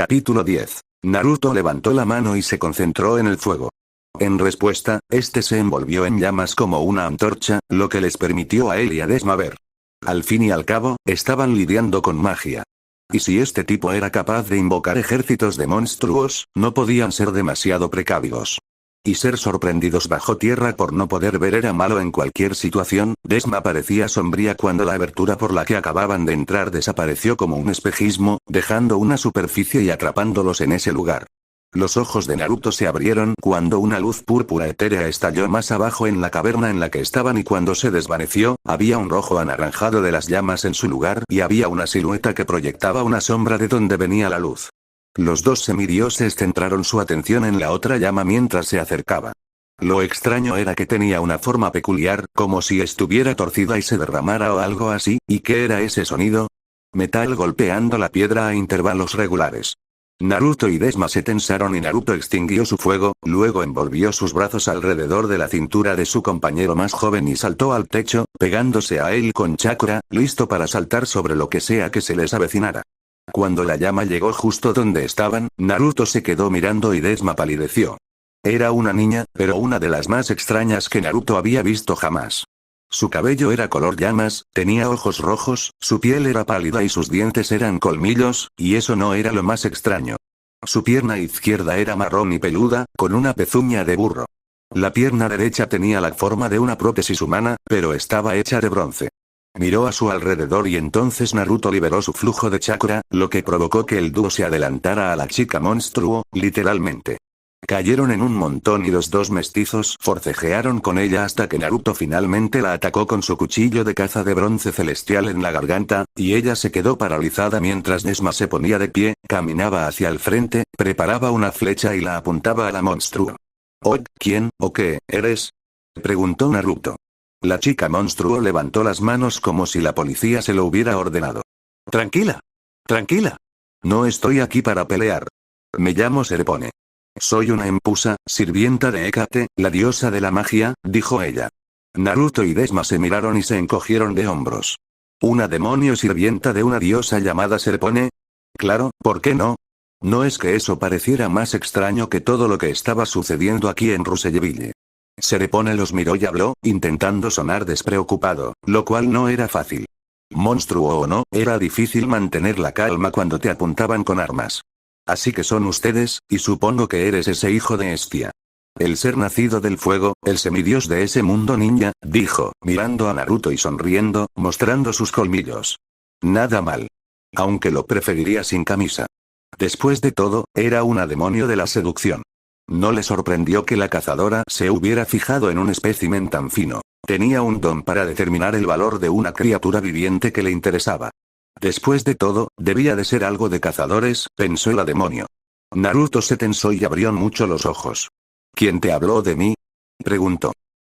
Capítulo 10. Naruto levantó la mano y se concentró en el fuego. En respuesta, este se envolvió en llamas como una antorcha, lo que les permitió a él y a Desma ver. Al fin y al cabo, estaban lidiando con magia. Y si este tipo era capaz de invocar ejércitos de monstruos, no podían ser demasiado precavidos. Y ser sorprendidos bajo tierra por no poder ver era malo en cualquier situación. Desma parecía sombría cuando la abertura por la que acababan de entrar desapareció como un espejismo, dejando una superficie y atrapándolos en ese lugar. Los ojos de Naruto se abrieron cuando una luz púrpura etérea estalló más abajo en la caverna en la que estaban y cuando se desvaneció, había un rojo anaranjado de las llamas en su lugar y había una silueta que proyectaba una sombra de donde venía la luz. Los dos semidioses centraron su atención en la otra llama mientras se acercaba. Lo extraño era que tenía una forma peculiar, como si estuviera torcida y se derramara o algo así. ¿Y qué era ese sonido? Metal golpeando la piedra a intervalos regulares. Naruto y Desma se tensaron y Naruto extinguió su fuego, luego envolvió sus brazos alrededor de la cintura de su compañero más joven y saltó al techo, pegándose a él con chakra, listo para saltar sobre lo que sea que se les avecinara. Cuando la llama llegó justo donde estaban, Naruto se quedó mirando y Desma palideció. Era una niña, pero una de las más extrañas que Naruto había visto jamás. Su cabello era color llamas, tenía ojos rojos, su piel era pálida y sus dientes eran colmillos, y eso no era lo más extraño. Su pierna izquierda era marrón y peluda, con una pezuña de burro. La pierna derecha tenía la forma de una prótesis humana, pero estaba hecha de bronce. Miró a su alrededor y entonces Naruto liberó su flujo de chakra, lo que provocó que el dúo se adelantara a la chica monstruo, literalmente. Cayeron en un montón y los dos mestizos forcejearon con ella hasta que Naruto finalmente la atacó con su cuchillo de caza de bronce celestial en la garganta, y ella se quedó paralizada mientras Desma se ponía de pie, caminaba hacia el frente, preparaba una flecha y la apuntaba a la monstruo. «¿Oh, quién, o qué, eres?» preguntó Naruto. La chica monstruo levantó las manos como si la policía se lo hubiera ordenado. «Tranquila. Tranquila. No estoy aquí para pelear. Me llamo Serepone. Soy una empusa, sirvienta de Hécate, la diosa de la magia», dijo ella. Naruto y Desma se miraron y se encogieron de hombros. ¿Una demonio sirvienta de una diosa llamada Serepone? Claro, ¿por qué no? No es que eso pareciera más extraño que todo lo que estaba sucediendo aquí en Ruselleville. Serepone los miró y habló, intentando sonar despreocupado, lo cual no era fácil. Monstruo o no, era difícil mantener la calma cuando te apuntaban con armas. Así que son ustedes, y supongo que eres ese hijo de Hestia. El ser nacido del fuego, el semidios de ese mundo ninja, dijo, mirando a Naruto y sonriendo, mostrando sus colmillos. Nada mal. Aunque lo preferiría sin camisa. Después de todo, era una demonio de la seducción. No le sorprendió que la cazadora se hubiera fijado en un espécimen tan fino. Tenía un don para determinar el valor de una criatura viviente que le interesaba. Después de todo, debía de ser algo de cazadores, pensó la demonio. Naruto se tensó y abrió mucho los ojos. ¿Quién te habló de mí?, preguntó.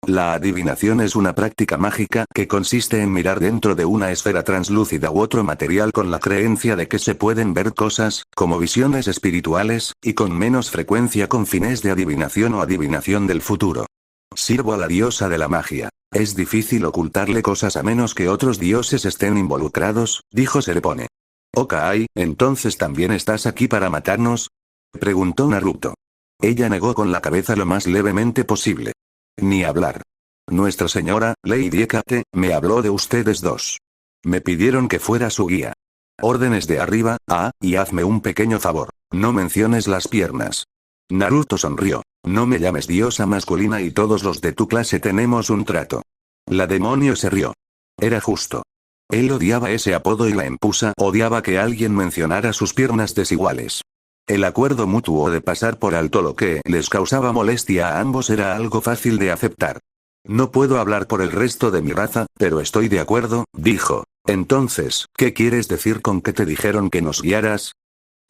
La adivinación es una práctica mágica que consiste en mirar dentro de una esfera translúcida u otro material con la creencia de que se pueden ver cosas, como visiones espirituales, y con menos frecuencia con fines de adivinación o adivinación del futuro. Sirvo a la diosa de la magia. Es difícil ocultarle cosas a menos que otros dioses estén involucrados, dijo Serepone. «Ok, entonces también estás aquí para matarnos», preguntó Naruto. Ella negó con la cabeza lo más levemente posible. Ni hablar. Nuestra señora, Lady Hécate, me habló de ustedes dos. Me pidieron que fuera su guía. Órdenes de arriba, y hazme un pequeño favor. No menciones las piernas. Naruto sonrió. No me llames diosa masculina y todos los de tu clase tenemos un trato. La demonio se rió. Era justo. Él odiaba ese apodo y la empusa odiaba que alguien mencionara sus piernas desiguales. El acuerdo mutuo de pasar por alto lo que les causaba molestia a ambos era algo fácil de aceptar. No puedo hablar por el resto de mi raza, pero estoy de acuerdo, dijo. Entonces, ¿qué quieres decir con que te dijeron que nos guiaras?,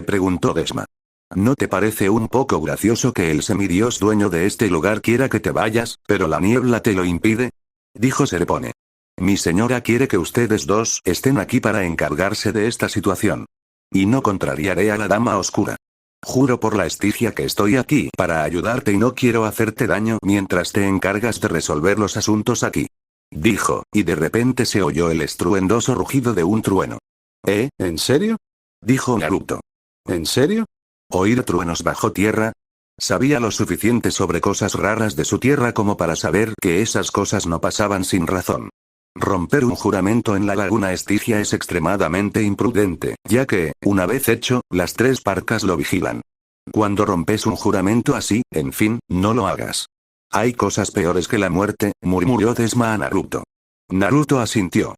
preguntó Desma. ¿No te parece un poco gracioso que el semidios dueño de este lugar quiera que te vayas, pero la niebla te lo impide?, dijo Serepone. Mi señora quiere que ustedes dos estén aquí para encargarse de esta situación. Y no contrariaré a la dama oscura. Juro por la Estigia que estoy aquí para ayudarte y no quiero hacerte daño mientras te encargas de resolver los asuntos aquí. Dijo, y de repente se oyó el estruendoso rugido de un trueno. ¿En serio?, dijo Naruto. ¿En serio? ¿Oír truenos bajo tierra? Sabía lo suficiente sobre cosas raras de su tierra como para saber que esas cosas no pasaban sin razón. Romper un juramento en la laguna Estigia es extremadamente imprudente, ya que, una vez hecho, las tres parcas lo vigilan. Cuando rompes un juramento así, en fin, no lo hagas. Hay cosas peores que la muerte, murmuró Desma a Naruto. Naruto asintió.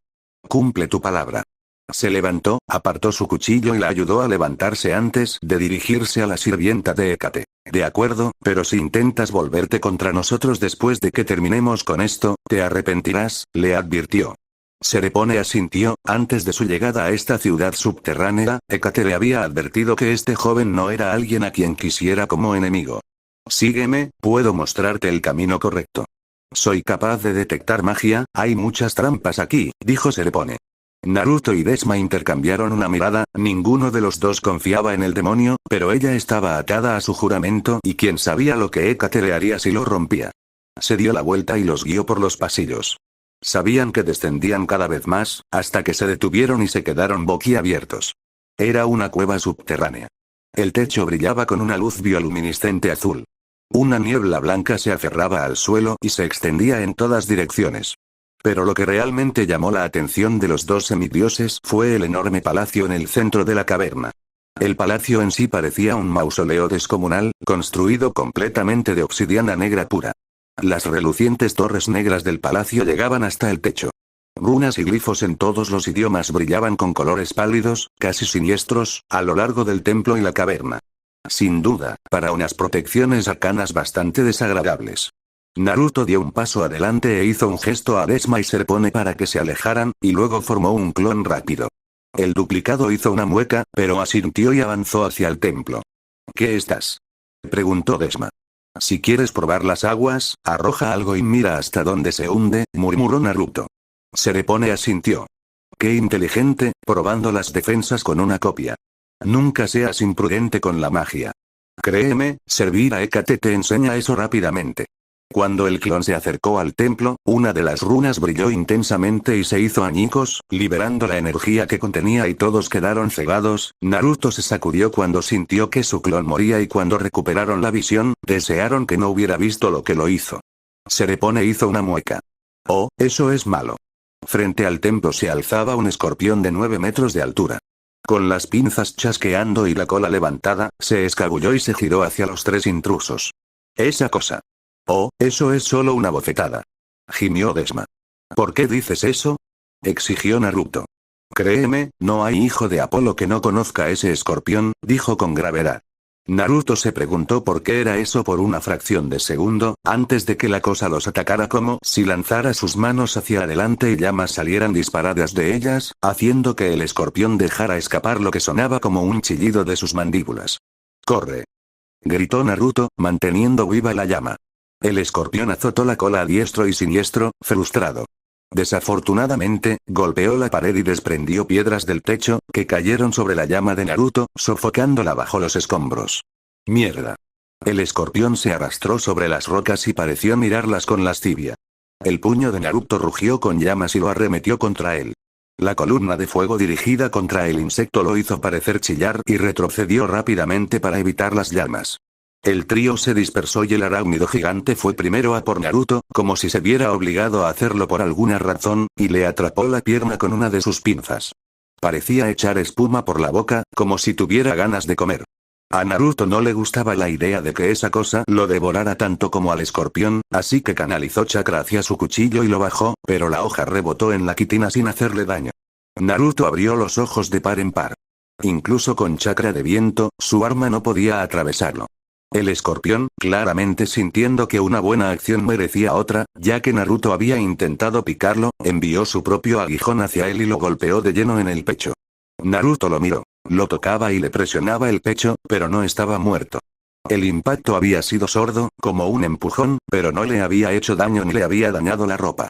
Cumple tu palabra. Se levantó, apartó su cuchillo y la ayudó a levantarse antes de dirigirse a la sirvienta de Hécate. De acuerdo, pero si intentas volverte contra nosotros después de que terminemos con esto, te arrepentirás, le advirtió. Serepone asintió. Antes de su llegada a esta ciudad subterránea, Hécate le había advertido que este joven no era alguien a quien quisiera como enemigo. Sígueme, puedo mostrarte el camino correcto. Soy capaz de detectar magia, hay muchas trampas aquí, dijo Serepone. Naruto y Desma intercambiaron una mirada, ninguno de los dos confiaba en el demonio, pero ella estaba atada a su juramento y quién sabía lo que Hécate le haría si lo rompía. Se dio la vuelta y los guió por los pasillos. Sabían que descendían cada vez más, hasta que se detuvieron y se quedaron boquiabiertos. Era una cueva subterránea. El techo brillaba con una luz bioluminiscente azul. Una niebla blanca se aferraba al suelo y se extendía en todas direcciones. Pero lo que realmente llamó la atención de los dos semidioses fue el enorme palacio en el centro de la caverna. El palacio en sí parecía un mausoleo descomunal, construido completamente de obsidiana negra pura. Las relucientes torres negras del palacio llegaban hasta el techo. Runas y glifos en todos los idiomas brillaban con colores pálidos, casi siniestros, a lo largo del templo y la caverna. Sin duda, para unas protecciones arcanas bastante desagradables. Naruto dio un paso adelante e hizo un gesto a Desma y Serepone para que se alejaran, y luego formó un clon rápido. El duplicado hizo una mueca, pero asintió y avanzó hacia el templo. ¿Qué estás? Preguntó Desma. Si quieres probar las aguas, arroja algo y mira hasta dónde se hunde, murmuró Naruto. Serepone asintió. Qué inteligente, probando las defensas con una copia. Nunca seas imprudente con la magia. Créeme, servir a Hécate te enseña eso rápidamente. Cuando el clon se acercó al templo, una de las runas brilló intensamente y se hizo añicos, liberando la energía que contenía y todos quedaron cegados. Naruto se sacudió cuando sintió que su clon moría y cuando recuperaron la visión, desearon que no hubiera visto lo que lo hizo. Serepone hizo una mueca. Oh, eso es malo. Frente al templo se alzaba un escorpión de 9 metros de altura. Con las pinzas chasqueando y la cola levantada, se escabulló y se giró hacia los tres intrusos. Esa cosa. Oh, eso es solo una bofetada. Gimió Desma. ¿Por qué dices eso? Exigió Naruto. Créeme, no hay hijo de Apolo que no conozca ese escorpión, dijo con gravedad. Naruto se preguntó por qué era eso por una fracción de segundo, antes de que la cosa los atacara como si lanzara sus manos hacia adelante y llamas salieran disparadas de ellas, haciendo que el escorpión dejara escapar lo que sonaba como un chillido de sus mandíbulas. ¡Corre! Gritó Naruto, manteniendo viva la llama. El escorpión azotó la cola a diestro y siniestro, frustrado. Desafortunadamente, golpeó la pared y desprendió piedras del techo, que cayeron sobre la llama de Naruto, sofocándola bajo los escombros. ¡Mierda! El escorpión se arrastró sobre las rocas y pareció mirarlas con lascivia. El puño de Naruto rugió con llamas y lo arremetió contra él. La columna de fuego dirigida contra el insecto lo hizo parecer chillar y retrocedió rápidamente para evitar las llamas. El trío se dispersó y el arácnido gigante fue primero a por Naruto, como si se viera obligado a hacerlo por alguna razón, y le atrapó la pierna con una de sus pinzas. Parecía echar espuma por la boca, como si tuviera ganas de comer. A Naruto no le gustaba la idea de que esa cosa lo devorara tanto como al escorpión, así que canalizó chakra hacia su cuchillo y lo bajó, pero la hoja rebotó en la quitina sin hacerle daño. Naruto abrió los ojos de par en par. Incluso con chakra de viento, su arma no podía atravesarlo. El escorpión, claramente sintiendo que una buena acción merecía otra, ya que Naruto había intentado picarlo, envió su propio aguijón hacia él y lo golpeó de lleno en el pecho. Naruto lo miró. Lo tocaba y le presionaba el pecho, pero no estaba muerto. El impacto había sido sordo, como un empujón, pero no le había hecho daño ni le había dañado la ropa.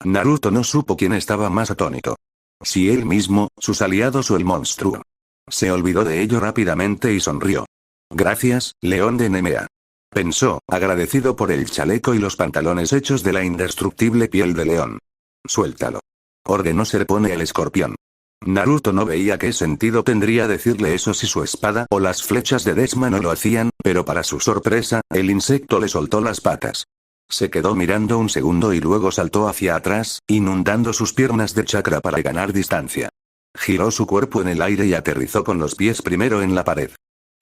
Naruto no supo quién estaba más atónito. Si él mismo, sus aliados o el monstruo. Se olvidó de ello rápidamente y sonrió. Gracias, León de Nemea. Pensó, agradecido por el chaleco y los pantalones hechos de la indestructible piel de león. Suéltalo. Ordenó Serepone el escorpión. Naruto no veía qué sentido tendría decirle eso si su espada o las flechas de Desma no lo hacían, pero para su sorpresa, el insecto le soltó las patas. Se quedó mirando un segundo y luego saltó hacia atrás, inundando sus piernas de chakra para ganar distancia. Giró su cuerpo en el aire y aterrizó con los pies primero en la pared.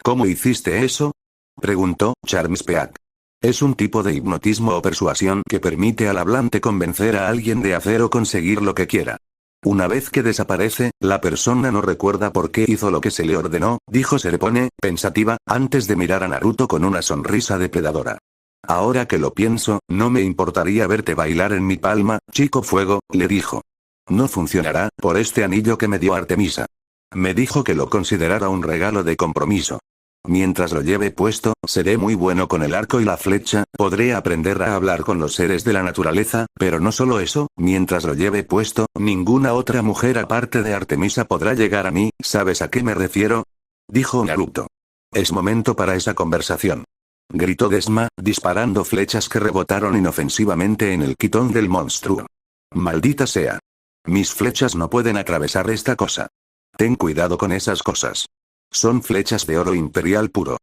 ¿Cómo hiciste eso?, preguntó Charmspeak. Es un tipo de hipnotismo o persuasión que permite al hablante convencer a alguien de hacer o conseguir lo que quiera. Una vez que desaparece, la persona no recuerda por qué hizo lo que se le ordenó, dijo Serepone, pensativa, antes de mirar a Naruto con una sonrisa depredadora. Ahora que lo pienso, no me importaría verte bailar en mi palma, chico fuego, le dijo. No funcionará, por este anillo que me dio Artemisa. Me dijo que lo considerara un regalo de compromiso. Mientras lo lleve puesto, seré muy bueno con el arco y la flecha, podré aprender a hablar con los seres de la naturaleza, pero no solo eso, mientras lo lleve puesto, ninguna otra mujer aparte de Artemisa podrá llegar a mí, ¿sabes a qué me refiero?, dijo Naruto. Es momento para esa conversación, gritó Desma, disparando flechas que rebotaron inofensivamente en el quitón del monstruo. Maldita sea. Mis flechas no pueden atravesar esta cosa. Ten cuidado con esas cosas. Son flechas de oro imperial puro.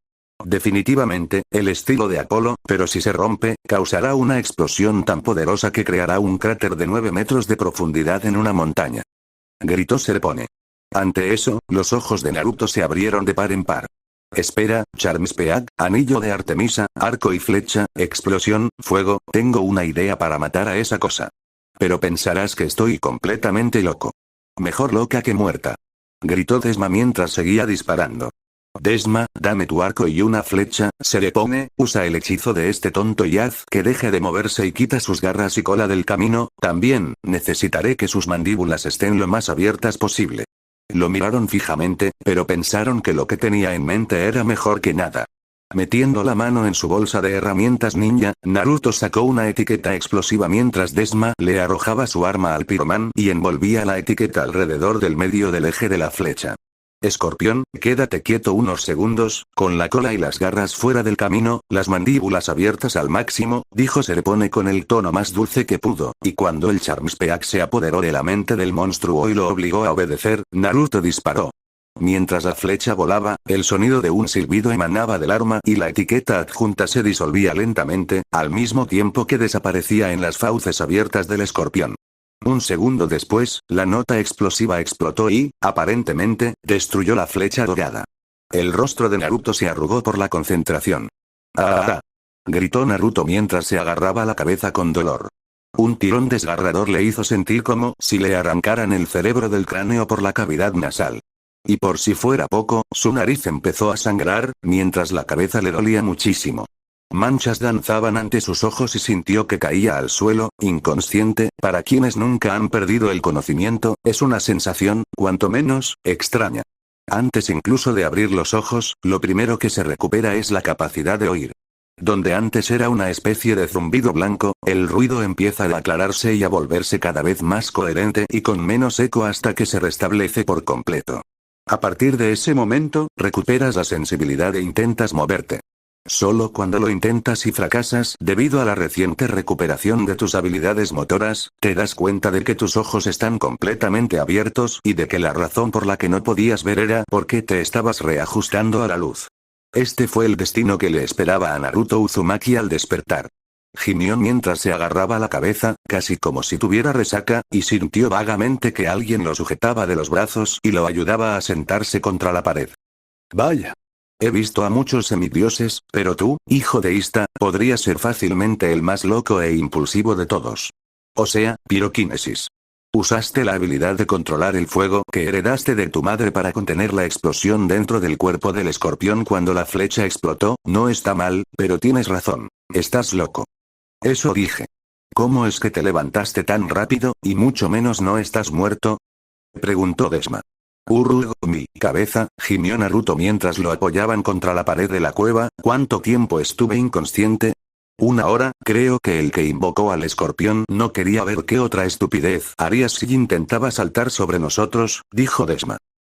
Definitivamente, el estilo de Apolo, pero si se rompe, causará una explosión tan poderosa que creará un cráter de 9 metros de profundidad en una montaña. Gritó Serepone. Ante eso, los ojos de Naruto se abrieron de par en par. Espera, Charmspeak, anillo de Artemisa, arco y flecha, explosión, fuego, tengo una idea para matar a esa cosa. Pero pensarás que estoy completamente loco. Mejor loca que muerta. Gritó Desma mientras seguía disparando. Desma, dame tu arco y una flecha, Serepone, usa el hechizo de este tonto y haz que deje de moverse y quita sus garras y cola del camino, también, necesitaré que sus mandíbulas estén lo más abiertas posible. Lo miraron fijamente, pero pensaron que lo que tenía en mente era mejor que nada. Metiendo la mano en su bolsa de herramientas ninja, Naruto sacó una etiqueta explosiva mientras Desma le arrojaba su arma al piromán y envolvía la etiqueta alrededor del medio del eje de la flecha. Escorpión, quédate quieto unos segundos, con la cola y las garras fuera del camino, las mandíbulas abiertas al máximo, dijo Serepone con el tono más dulce que pudo, y cuando el Charmspeak se apoderó de la mente del monstruo y lo obligó a obedecer, Naruto disparó. Mientras la flecha volaba, el sonido de un silbido emanaba del arma y la etiqueta adjunta se disolvía lentamente, al mismo tiempo que desaparecía en las fauces abiertas del escorpión. Un segundo después, la nota explosiva explotó y, aparentemente, destruyó la flecha dorada. El rostro de Naruto se arrugó por la concentración. ¡Ah! Gritó Naruto mientras se agarraba la cabeza con dolor. Un tirón desgarrador le hizo sentir como si le arrancaran el cerebro del cráneo por la cavidad nasal. Y por si fuera poco, su nariz empezó a sangrar, mientras la cabeza le dolía muchísimo. Manchas danzaban ante sus ojos y sintió que caía al suelo, inconsciente. Para quienes nunca han perdido el conocimiento, es una sensación, cuanto menos, extraña. Antes incluso de abrir los ojos, lo primero que se recupera es la capacidad de oír. Donde antes era una especie de zumbido blanco, el ruido empieza a aclararse y a volverse cada vez más coherente y con menos eco hasta que se restablece por completo. A partir de ese momento, recuperas la sensibilidad e intentas moverte. Solo cuando lo intentas y fracasas debido a la reciente recuperación de tus habilidades motoras, te das cuenta de que tus ojos están completamente abiertos y de que la razón por la que no podías ver era porque te estabas reajustando a la luz. Este fue el destino que le esperaba a Naruto Uzumaki al despertar. Gimió mientras se agarraba la cabeza, casi como si tuviera resaca, y sintió vagamente que alguien lo sujetaba de los brazos y lo ayudaba a sentarse contra la pared. Vaya. He visto a muchos semidioses, pero tú, hijo de Ista, podrías ser fácilmente el más loco e impulsivo de todos. O sea, piroquinesis. Usaste la habilidad de controlar el fuego que heredaste de tu madre para contener la explosión dentro del cuerpo del escorpión cuando la flecha explotó. No está mal, pero tienes razón. Estás loco. Eso dije. ¿Cómo es que te levantaste tan rápido, y mucho menos no estás muerto?, preguntó Desma. Mi cabeza, gimió Naruto mientras lo apoyaban contra la pared de la cueva. ¿Cuánto tiempo estuve inconsciente? 1 hora, creo que el que invocó al escorpión no quería ver qué otra estupidez harías si intentaba saltar sobre nosotros, dijo Desma.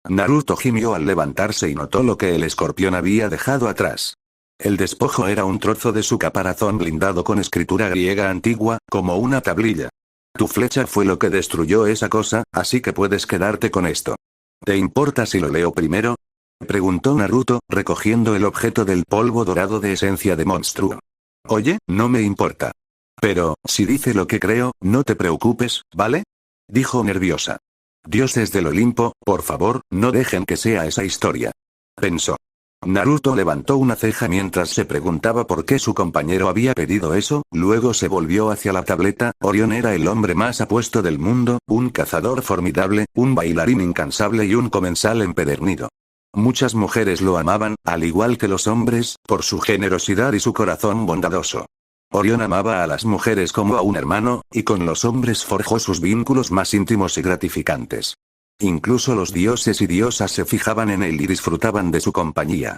Naruto gimió al levantarse y notó lo que el escorpión había dejado atrás. El despojo era un trozo de su caparazón blindado con escritura griega antigua, como una tablilla. Tu flecha fue lo que destruyó esa cosa, así que puedes quedarte con esto. ¿Te importa si lo leo primero? Preguntó Naruto, recogiendo el objeto del polvo dorado de esencia de monstruo. Oye, no me importa. Pero, si dice lo que creo, no te preocupes, ¿vale? Dijo nerviosa. Dioses del Olimpo, por favor, no dejen que sea esa historia. Pensó. Naruto levantó una ceja mientras se preguntaba por qué su compañero había pedido eso, luego se volvió hacia la tableta. Orión era el hombre más apuesto del mundo, un cazador formidable, un bailarín incansable y un comensal empedernido. Muchas mujeres lo amaban, al igual que los hombres, por su generosidad y su corazón bondadoso. Orión amaba a las mujeres como a un hermano, y con los hombres forjó sus vínculos más íntimos y gratificantes. Incluso los dioses y diosas se fijaban en él y disfrutaban de su compañía.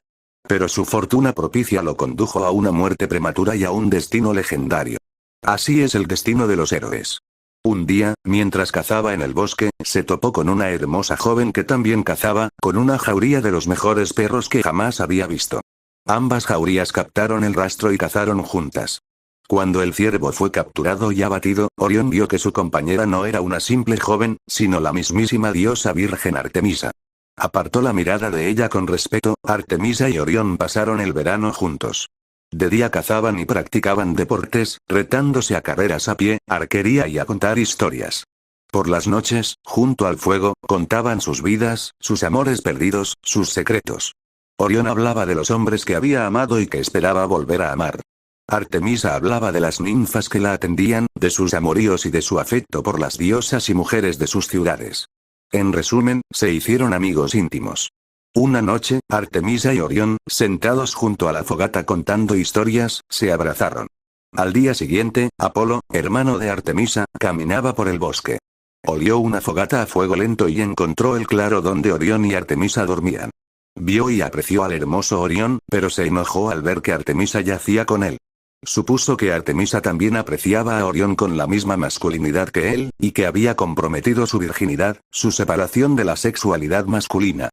Pero su fortuna propicia lo condujo a una muerte prematura y a un destino legendario. Así es el destino de los héroes. Un día, mientras cazaba en el bosque, se topó con una hermosa joven que también cazaba, con una jauría de los mejores perros que jamás había visto. Ambas jaurías captaron el rastro y cazaron juntas. Cuando el ciervo fue capturado y abatido, Orión vio que su compañera no era una simple joven, sino la mismísima diosa virgen Artemisa. Apartó la mirada de ella con respeto. Artemisa y Orión pasaron el verano juntos. De día cazaban y practicaban deportes, retándose a carreras a pie, arquería y a contar historias. Por las noches, junto al fuego, contaban sus vidas, sus amores perdidos, sus secretos. Orión hablaba de los hombres que había amado y que esperaba volver a amar. Artemisa hablaba de las ninfas que la atendían, de sus amoríos y de su afecto por las diosas y mujeres de sus ciudades. En resumen, se hicieron amigos íntimos. Una noche, Artemisa y Orión, sentados junto a la fogata contando historias, se abrazaron. Al día siguiente, Apolo, hermano de Artemisa, caminaba por el bosque. Olió una fogata a fuego lento y encontró el claro donde Orión y Artemisa dormían. Vio y apreció al hermoso Orión, pero se enojó al ver que Artemisa yacía con él. Supuso que Artemisa también apreciaba a Orión con la misma masculinidad que él, y que había comprometido su virginidad, su separación de la sexualidad masculina.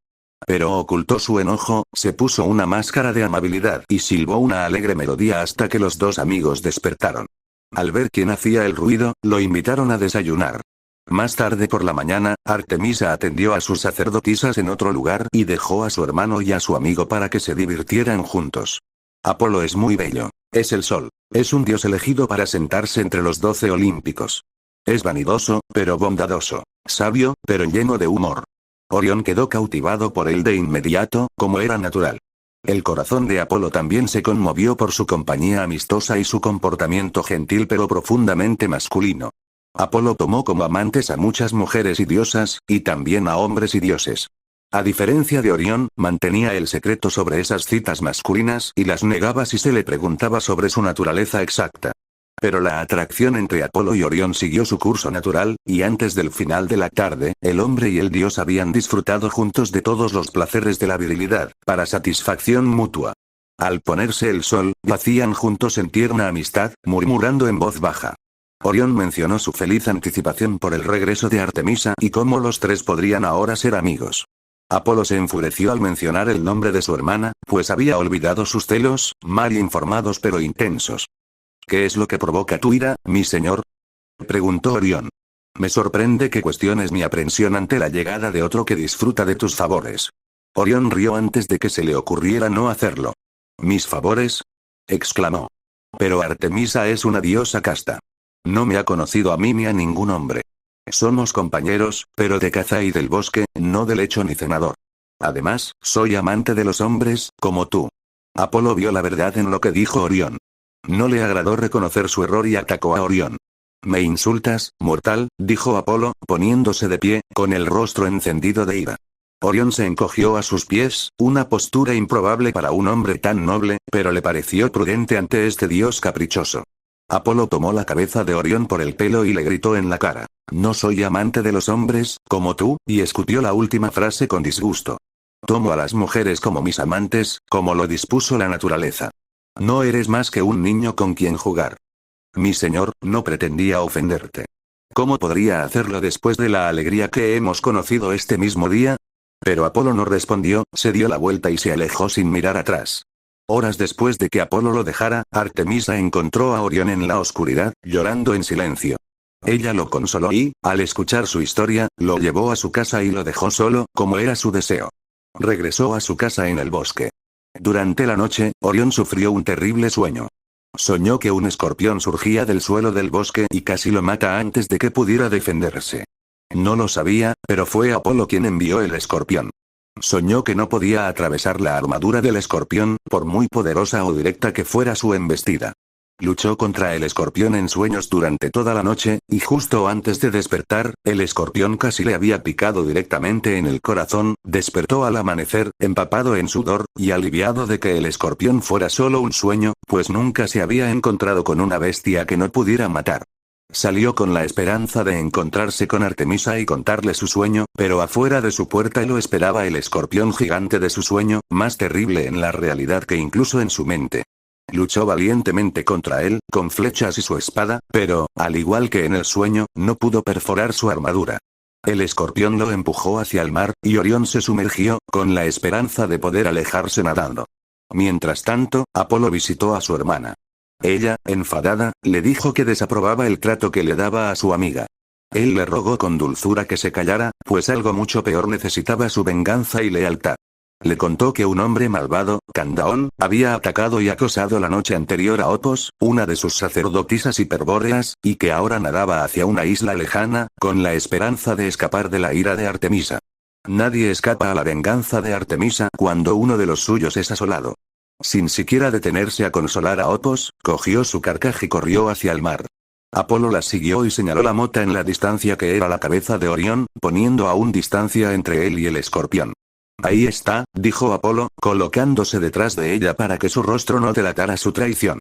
Pero ocultó su enojo, se puso una máscara de amabilidad y silbó una alegre melodía hasta que los dos amigos despertaron. Al ver quién hacía el ruido, lo invitaron a desayunar. Más tarde por la mañana, Artemisa atendió a sus sacerdotisas en otro lugar y dejó a su hermano y a su amigo para que se divirtieran juntos. Apolo es muy bello. Es el sol. Es un dios elegido para sentarse entre los 12 olímpicos. Es vanidoso, pero bondadoso. Sabio, pero lleno de humor. Orión quedó cautivado por él de inmediato, como era natural. El corazón de Apolo también se conmovió por su compañía amistosa y su comportamiento gentil pero profundamente masculino. Apolo tomó como amantes a muchas mujeres y diosas, y también a hombres y dioses. A diferencia de Orión, mantenía el secreto sobre esas citas masculinas y las negaba si se le preguntaba sobre su naturaleza exacta. Pero la atracción entre Apolo y Orión siguió su curso natural, y antes del final de la tarde, el hombre y el dios habían disfrutado juntos de todos los placeres de la virilidad, para satisfacción mutua. Al ponerse el sol, yacían juntos en tierna amistad, murmurando en voz baja. Orión mencionó su feliz anticipación por el regreso de Artemisa y cómo los tres podrían ahora ser amigos. Apolo se enfureció al mencionar el nombre de su hermana, pues había olvidado sus celos, mal informados pero intensos. ¿Qué es lo que provoca tu ira, mi señor?, preguntó Orión. Me sorprende que cuestiones mi aprensión ante la llegada de otro que disfruta de tus favores. Orión rió antes de que se le ocurriera no hacerlo. ¿Mis favores?, exclamó. Pero Artemisa es una diosa casta. No me ha conocido a mí ni a ningún hombre. Somos compañeros, pero de caza y del bosque, no de lecho ni cenador. Además, soy amante de los hombres, como tú. Apolo vio la verdad en lo que dijo Orión. No le agradó reconocer su error y atacó a Orión. «¿Me insultas, mortal?», dijo Apolo, poniéndose de pie, con el rostro encendido de ira. Orión se encogió a sus pies, una postura improbable para un hombre tan noble, pero le pareció prudente ante este dios caprichoso. Apolo tomó la cabeza de Orión por el pelo y le gritó en la cara. «No soy amante de los hombres, como tú», y escutió la última frase con disgusto. «Tomo a las mujeres como mis amantes, como lo dispuso la naturaleza. No eres más que un niño con quien jugar». «Mi señor, no pretendía ofenderte. ¿Cómo podría hacerlo después de la alegría que hemos conocido este mismo día?». Pero Apolo no respondió, se dio la vuelta y se alejó sin mirar atrás. Horas después de que Apolo lo dejara, Artemisa encontró a Orión en la oscuridad, llorando en silencio. Ella lo consoló y, al escuchar su historia, lo llevó a su casa y lo dejó solo, como era su deseo. Regresó a su casa en el bosque. Durante la noche, Orión sufrió un terrible sueño. Soñó que un escorpión surgía del suelo del bosque y casi lo mata antes de que pudiera defenderse. No lo sabía, pero fue Apolo quien envió el escorpión. Soñó que no podía atravesar la armadura del escorpión, por muy poderosa o directa que fuera su embestida. Luchó contra el escorpión en sueños durante toda la noche, y justo antes de despertar, el escorpión casi le había picado directamente en el corazón. Despertó al amanecer, empapado en sudor, y aliviado de que el escorpión fuera solo un sueño, pues nunca se había encontrado con una bestia que no pudiera matar. Salió con la esperanza de encontrarse con Artemisa y contarle su sueño, pero afuera de su puerta lo esperaba el escorpión gigante de su sueño, más terrible en la realidad que incluso en su mente. Luchó valientemente contra él, con flechas y su espada, pero, al igual que en el sueño, no pudo perforar su armadura. El escorpión lo empujó hacia el mar, y Orión se sumergió, con la esperanza de poder alejarse nadando. Mientras tanto, Apolo visitó a su hermana. Ella, enfadada, le dijo que desaprobaba el trato que le daba a su amiga. Él le rogó con dulzura que se callara, pues algo mucho peor necesitaba su venganza y lealtad. Le contó que un hombre malvado, Candaón, había atacado y acosado la noche anterior a Opos, una de sus sacerdotisas hiperbóreas, y que ahora nadaba hacia una isla lejana, con la esperanza de escapar de la ira de Artemisa. Nadie escapa a la venganza de Artemisa cuando uno de los suyos es asolado. Sin siquiera detenerse a consolar a Opos, cogió su carcaj y corrió hacia el mar. Apolo la siguió y señaló la mota en la distancia que era la cabeza de Orión, poniendo aún distancia entre él y el escorpión. Ahí está, dijo Apolo, colocándose detrás de ella para que su rostro no delatara su traición.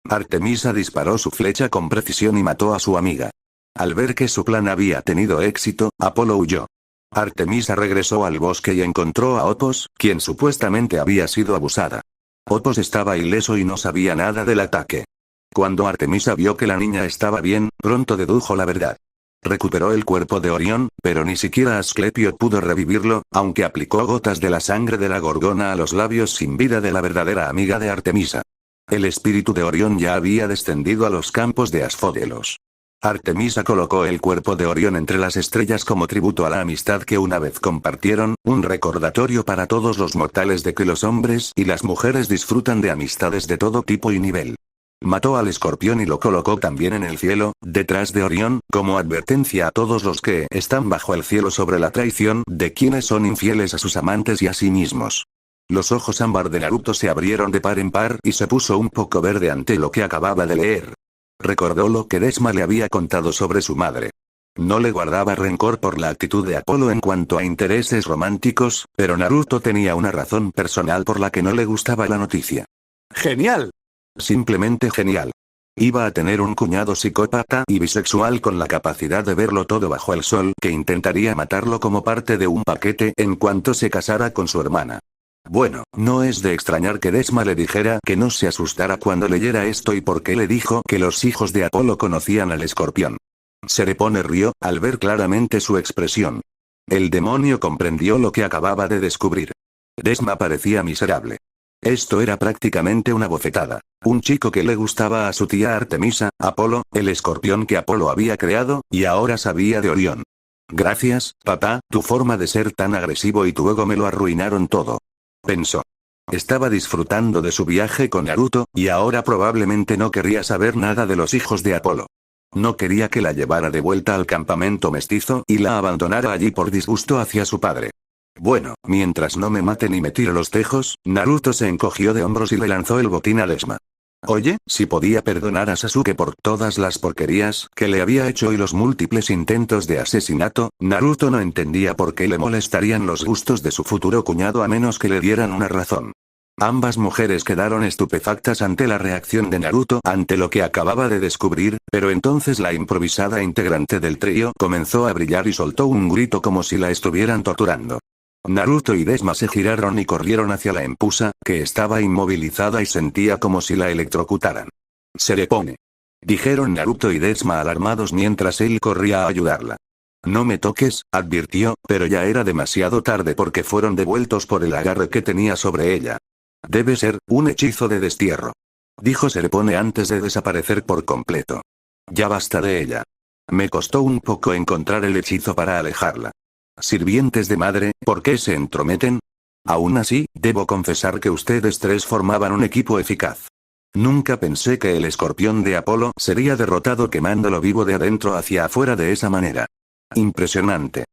Artemisa disparó su flecha con precisión y mató a su amiga. Al ver que su plan había tenido éxito, Apolo huyó. Artemisa regresó al bosque y encontró a Opos, quien supuestamente había sido abusada. Opos estaba ileso y no sabía nada del ataque. Cuando Artemisa vio que la niña estaba bien, pronto dedujo la verdad. Recuperó el cuerpo de Orión, pero ni siquiera Asclepio pudo revivirlo, aunque aplicó gotas de la sangre de la gorgona a los labios sin vida de la verdadera amiga de Artemisa. El espíritu de Orión ya había descendido a los campos de Asfódelos. Artemisa colocó el cuerpo de Orión entre las estrellas como tributo a la amistad que una vez compartieron, un recordatorio para todos los mortales de que los hombres y las mujeres disfrutan de amistades de todo tipo y nivel. Mató al escorpión y lo colocó también en el cielo, detrás de Orión, como advertencia a todos los que están bajo el cielo sobre la traición de quienes son infieles a sus amantes y a sí mismos. Los ojos ámbar de Naruto se abrieron de par en par y se puso un poco verde ante lo que acababa de leer. Recordó lo que Desma le había contado sobre su madre. No le guardaba rencor por la actitud de Apolo en cuanto a intereses románticos, pero Naruto tenía una razón personal por la que no le gustaba la noticia. ¡Genial! Simplemente genial. Iba a tener un cuñado psicópata y bisexual con la capacidad de verlo todo bajo el sol que intentaría matarlo como parte de un paquete en cuanto se casara con su hermana. Bueno, no es de extrañar que Desma le dijera que no se asustara cuando leyera esto y porque le dijo que los hijos de Apolo conocían al escorpión. Serepone rió, al ver claramente su expresión. El demonio comprendió lo que acababa de descubrir. Desma parecía miserable. Esto era prácticamente una bofetada. Un chico que le gustaba a su tía Artemisa, Apolo, el escorpión que Apolo había creado, y ahora sabía de Orión. Gracias, papá, tu forma de ser tan agresivo y tu ego me lo arruinaron todo. Pensó. Estaba disfrutando de su viaje con Naruto, y ahora probablemente no querría saber nada de los hijos de Apolo. No quería que la llevara de vuelta al campamento mestizo y la abandonara allí por disgusto hacia su padre. Bueno, mientras no me maten y me tire los tejos, Naruto se encogió de hombros y le lanzó el botín a Desma. Oye, si podía perdonar a Sasuke por todas las porquerías que le había hecho y los múltiples intentos de asesinato, Naruto no entendía por qué le molestarían los gustos de su futuro cuñado a menos que le dieran una razón. Ambas mujeres quedaron estupefactas ante la reacción de Naruto ante lo que acababa de descubrir, pero entonces la improvisada integrante del trío comenzó a brillar y soltó un grito como si la estuvieran torturando. Naruto y Desma se giraron y corrieron hacia la empusa, que estaba inmovilizada y sentía como si la electrocutaran. Serepone. Dijeron Naruto y Desma alarmados mientras él corría a ayudarla. No me toques, advirtió, pero ya era demasiado tarde porque fueron devueltos por el agarre que tenía sobre ella. Debe ser un hechizo de destierro, dijo Serepone antes de desaparecer por completo. Ya basta de ella. Me costó un poco encontrar el hechizo para alejarla. Sirvientes de madre, ¿por qué se entrometen? Aún así, debo confesar que ustedes tres formaban un equipo eficaz. Nunca pensé que el escorpión de Apolo sería derrotado quemándolo vivo de adentro hacia afuera de esa manera. Impresionante.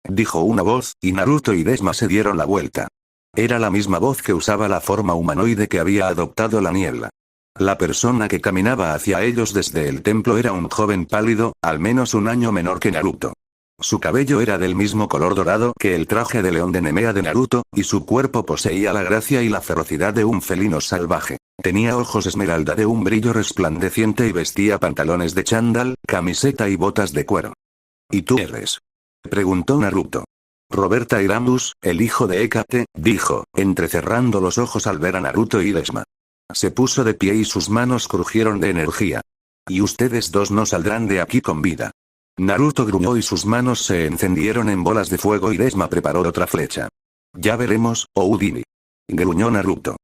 Dijo una voz, y Naruto y Desma se dieron la vuelta. Era la misma voz que usaba la forma humanoide que había adoptado la niebla. La persona que caminaba hacia ellos desde el templo era un joven pálido, al menos un año menor que Naruto. Su cabello era del mismo color dorado que el traje de león de Nemea de Naruto, y su cuerpo poseía la gracia y la ferocidad de un felino salvaje. Tenía ojos esmeralda de un brillo resplandeciente y vestía pantalones de chándal, camiseta y botas de cuero. ¿Y tú eres? Preguntó Naruto. Robert Tyranus, el hijo de Hécate, dijo, entrecerrando los ojos al ver a Naruto y Desma. Se puso de pie y sus manos crujieron de energía. Y ustedes dos no saldrán de aquí con vida. Naruto gruñó y sus manos se encendieron en bolas de fuego y Desma preparó otra flecha. Ya veremos, Oudini. Gruñó Naruto.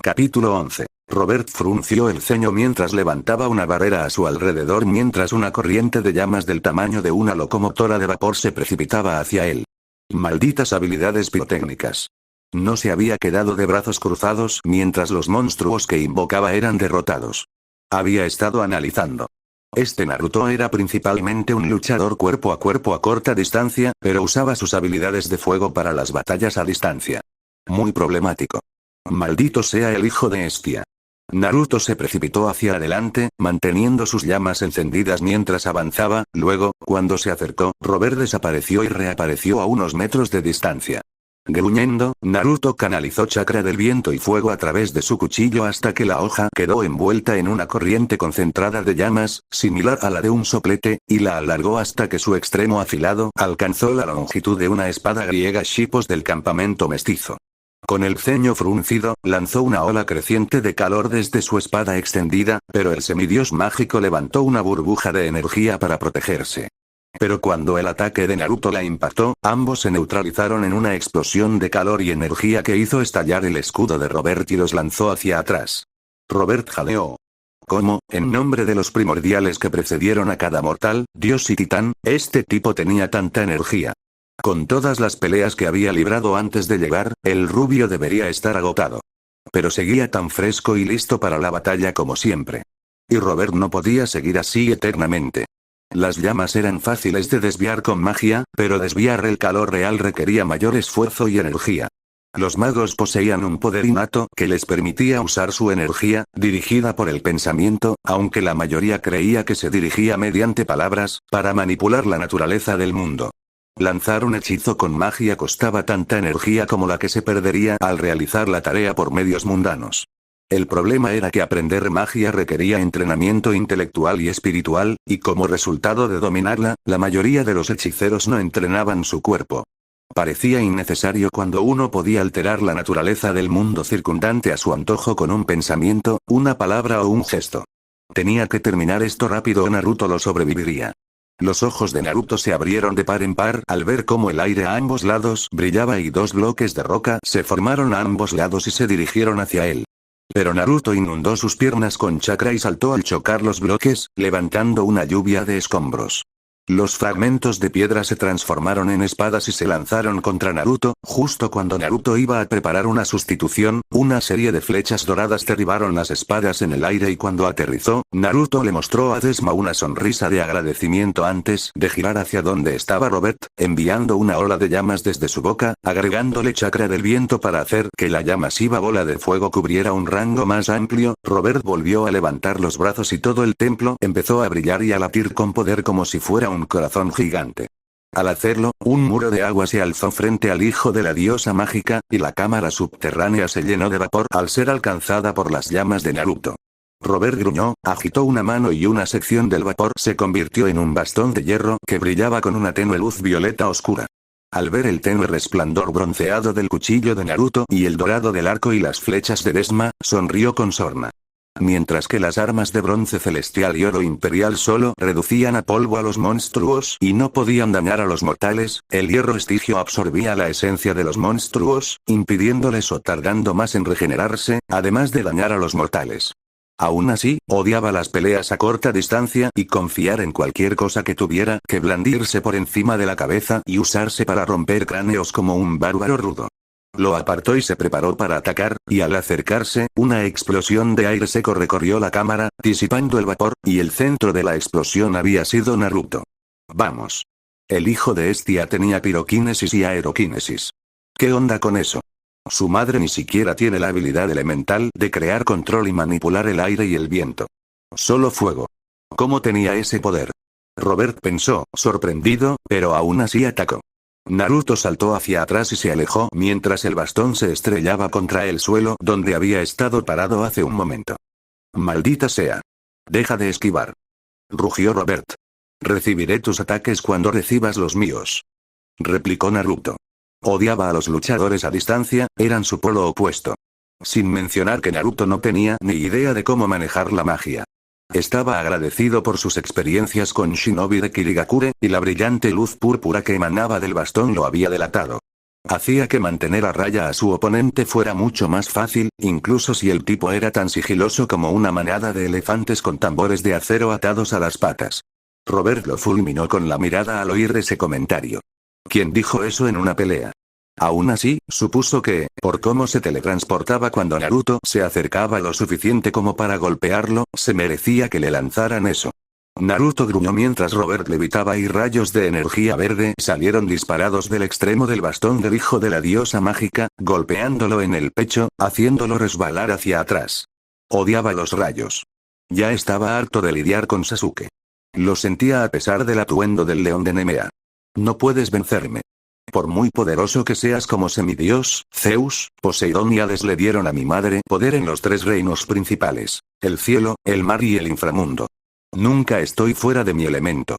Capítulo 11. Robert frunció el ceño mientras levantaba una barrera a su alrededor mientras una corriente de llamas del tamaño de una locomotora de vapor se precipitaba hacia él. Malditas habilidades pirotécnicas. No se había quedado de brazos cruzados mientras los monstruos que invocaba eran derrotados. Había estado analizando. Este Naruto era principalmente un luchador cuerpo a corta distancia, pero usaba sus habilidades de fuego para las batallas a distancia. Muy problemático. Maldito sea el hijo de Hestia. Naruto se precipitó hacia adelante, manteniendo sus llamas encendidas mientras avanzaba, luego, cuando se acercó, Robert desapareció y reapareció a unos metros de distancia. Gruñendo, Naruto canalizó chakra del viento y fuego a través de su cuchillo hasta que la hoja quedó envuelta en una corriente concentrada de llamas, similar a la de un soplete, y la alargó hasta que su extremo afilado alcanzó la longitud de una espada griega Shippos del campamento mestizo. Con el ceño fruncido, lanzó una ola creciente de calor desde su espada extendida, pero el semidios mágico levantó una burbuja de energía para protegerse. Pero cuando el ataque de Naruto la impactó, ambos se neutralizaron en una explosión de calor y energía que hizo estallar el escudo de Robert y los lanzó hacia atrás. Robert jadeó. ¿Cómo, en nombre de los primordiales que precedieron a cada mortal, dios y titán, este tipo tenía tanta energía? Con todas las peleas que había librado antes de llegar, el rubio debería estar agotado. Pero seguía tan fresco y listo para la batalla como siempre. Y Robert no podía seguir así eternamente. Las llamas eran fáciles de desviar con magia, pero desviar el calor real requería mayor esfuerzo y energía. Los magos poseían un poder innato que les permitía usar su energía, dirigida por el pensamiento, aunque la mayoría creía que se dirigía mediante palabras, para manipular la naturaleza del mundo. Lanzar un hechizo con magia costaba tanta energía como la que se perdería al realizar la tarea por medios mundanos. El problema era que aprender magia requería entrenamiento intelectual y espiritual, y como resultado de dominarla, la mayoría de los hechiceros no entrenaban su cuerpo. Parecía innecesario cuando uno podía alterar la naturaleza del mundo circundante a su antojo con un pensamiento, una palabra o un gesto. Tenía que terminar esto rápido o Naruto lo sobreviviría. Los ojos de Naruto se abrieron de par en par al ver cómo el aire a ambos lados brillaba y dos bloques de roca se formaron a ambos lados y se dirigieron hacia él. Pero Naruto inundó sus piernas con chakra y saltó al chocar los bloques, levantando una lluvia de escombros. Los fragmentos de piedra se transformaron en espadas y se lanzaron contra Naruto, justo cuando Naruto iba a preparar una sustitución, una serie de flechas doradas derribaron las espadas en el aire y cuando aterrizó, Naruto le mostró a Desma una sonrisa de agradecimiento antes de girar hacia donde estaba Robert, enviando una ola de llamas desde su boca, agregándole chakra del viento para hacer que la llamasiva bola de fuego cubriera un rango más amplio. Robert volvió a levantar los brazos y todo el templo empezó a brillar y a latir con poder como si fuera un corazón gigante. Al hacerlo, un muro de agua se alzó frente al hijo de la diosa mágica, y la cámara subterránea se llenó de vapor al ser alcanzada por las llamas de Naruto. Robert gruñó, agitó una mano y una sección del vapor se convirtió en un bastón de hierro que brillaba con una tenue luz violeta oscura. Al ver el tenue resplandor bronceado del cuchillo de Naruto y el dorado del arco y las flechas de Desma, sonrió con sorna. Mientras que las armas de bronce celestial y oro imperial solo reducían a polvo a los monstruos y no podían dañar a los mortales, el hierro estigio absorbía la esencia de los monstruos, impidiéndoles o tardando más en regenerarse, además de dañar a los mortales. Aún así, odiaba las peleas a corta distancia y confiar en cualquier cosa que tuviera que blandirse por encima de la cabeza y usarse para romper cráneos como un bárbaro rudo. Lo apartó y se preparó para atacar, y al acercarse, una explosión de aire seco recorrió la cámara, disipando el vapor, y el centro de la explosión había sido Naruto. Vamos. El hijo de Estia tenía piroquinesis y aeroquinesis. ¿Qué onda con eso? Su madre ni siquiera tiene la habilidad elemental de crear control y manipular el aire y el viento. Solo fuego. ¿Cómo tenía ese poder? Robert pensó, sorprendido, pero aún así atacó. Naruto saltó hacia atrás y se alejó mientras el bastón se estrellaba contra el suelo donde había estado parado hace un momento. Maldita sea. Deja de esquivar. Rugió Robert. Recibiré tus ataques cuando recibas los míos. Replicó Naruto. Odiaba a los luchadores a distancia, eran su polo opuesto. Sin mencionar que Naruto no tenía ni idea de cómo manejar la magia. Estaba agradecido por sus experiencias con Shinobi de Kirigakure, y la brillante luz púrpura que emanaba del bastón lo había delatado. Hacía que mantener a raya a su oponente fuera mucho más fácil, incluso si el tipo era tan sigiloso como una manada de elefantes con tambores de acero atados a las patas. Robert lo fulminó con la mirada al oír ese comentario. ¿Quién dijo eso en una pelea? Aún así, supuso que, por cómo se teletransportaba cuando Naruto se acercaba lo suficiente como para golpearlo, se merecía que le lanzaran eso. Naruto gruñó mientras Robert levitaba y rayos de energía verde salieron disparados del extremo del bastón del hijo de la diosa mágica, golpeándolo en el pecho, haciéndolo resbalar hacia atrás. Odiaba los rayos. Ya estaba harto de lidiar con Sasuke. Lo sentía a pesar del atuendo del león de Nemea. No puedes vencerme. Por muy poderoso que seas como semidios, Zeus, Poseidón y Hades le dieron a mi madre poder en los tres reinos principales, el cielo, el mar y el inframundo. Nunca estoy fuera de mi elemento.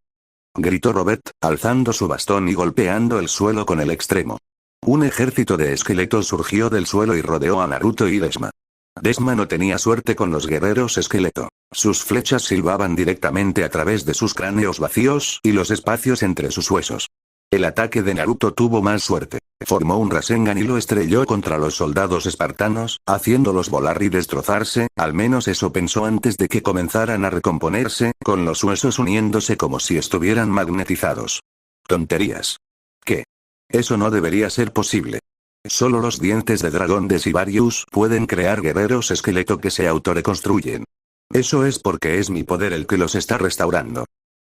Gritó Robert, alzando su bastón y golpeando el suelo con el extremo. Un ejército de esqueletos surgió del suelo y rodeó a Naruto y Desma. Desma no tenía suerte con los guerreros esqueleto. Sus flechas silbaban directamente a través de sus cráneos vacíos y los espacios entre sus huesos. El ataque de Naruto tuvo más suerte. Formó un Rasengan y lo estrelló contra los soldados espartanos, haciéndolos volar y destrozarse, al menos eso pensó antes de que comenzaran a recomponerse, con los huesos uniéndose como si estuvieran magnetizados. Tonterías. ¿Qué? Eso no debería ser posible. Solo los dientes de dragón de Sibarius pueden crear guerreros esqueleto que se autoreconstruyen. Eso es porque es mi poder el que los está restaurando.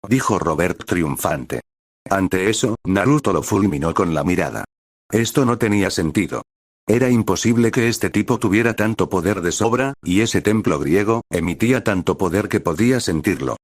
Dijo Robert triunfante. Ante eso, Naruto lo fulminó con la mirada. Esto no tenía sentido. Era imposible que este tipo tuviera tanto poder de sobra, y ese templo griego emitía tanto poder que podía sentirlo.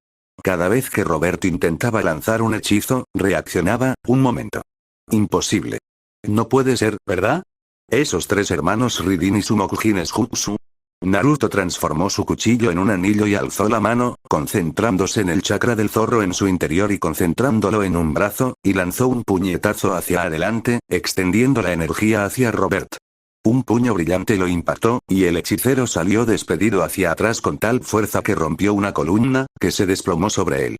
Cada vez que Robert intentaba lanzar un hechizo, reaccionaba, un momento. Imposible. No puede ser, ¿verdad? Esos tres hermanos Ridin y Sumokuji Jutsu. Naruto transformó su cuchillo en un anillo y alzó la mano, concentrándose en el chakra del zorro en su interior y concentrándolo en un brazo, y lanzó un puñetazo hacia adelante, extendiendo la energía hacia Robert. Un puño brillante lo impactó, y el hechicero salió despedido hacia atrás con tal fuerza que rompió una columna, que se desplomó sobre él.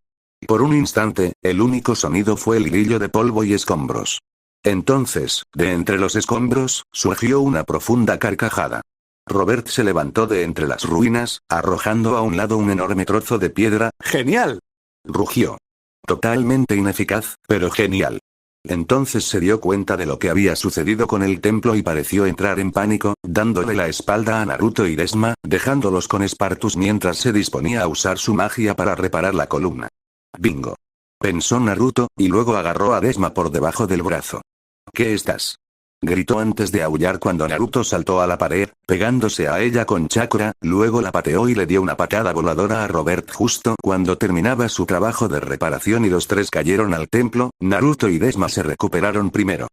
Por un instante, el único sonido fue el grillo de polvo y escombros. Entonces, de entre los escombros, surgió una profunda carcajada. Robert se levantó de entre las ruinas, arrojando a un lado un enorme trozo de piedra. ¡Genial! Rugió. Totalmente ineficaz, pero genial. Entonces se dio cuenta de lo que había sucedido con el templo y pareció entrar en pánico, dándole la espalda a Naruto y Desma, dejándolos con Spartus mientras se disponía a usar su magia para reparar la columna. Bingo. Pensó Naruto, y luego agarró a Desma por debajo del brazo. ¿Qué estás? Gritó antes de aullar cuando Naruto saltó a la pared, pegándose a ella con chakra, luego la pateó y le dio una patada voladora a Robert justo cuando terminaba su trabajo de reparación y los tres cayeron al templo. Naruto y Desma se recuperaron primero.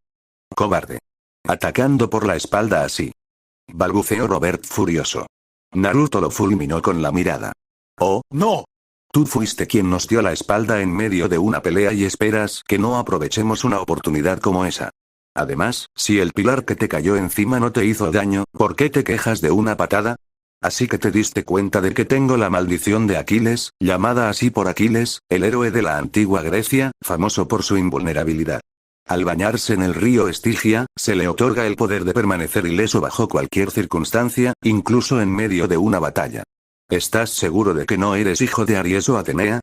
Cobarde. Atacando por la espalda así. Balbuceó Robert furioso. Naruto lo fulminó con la mirada. ¡Oh, no! Tú fuiste quien nos dio la espalda en medio de una pelea y esperas que no aprovechemos una oportunidad como esa. Además, si el pilar que te cayó encima no te hizo daño, ¿por qué te quejas de una patada? Así que te diste cuenta de que tengo la maldición de Aquiles, llamada así por Aquiles, el héroe de la antigua Grecia, famoso por su invulnerabilidad. Al bañarse en el río Estigia, se le otorga el poder de permanecer ileso bajo cualquier circunstancia, incluso en medio de una batalla. ¿Estás seguro de que no eres hijo de Aries o Atenea?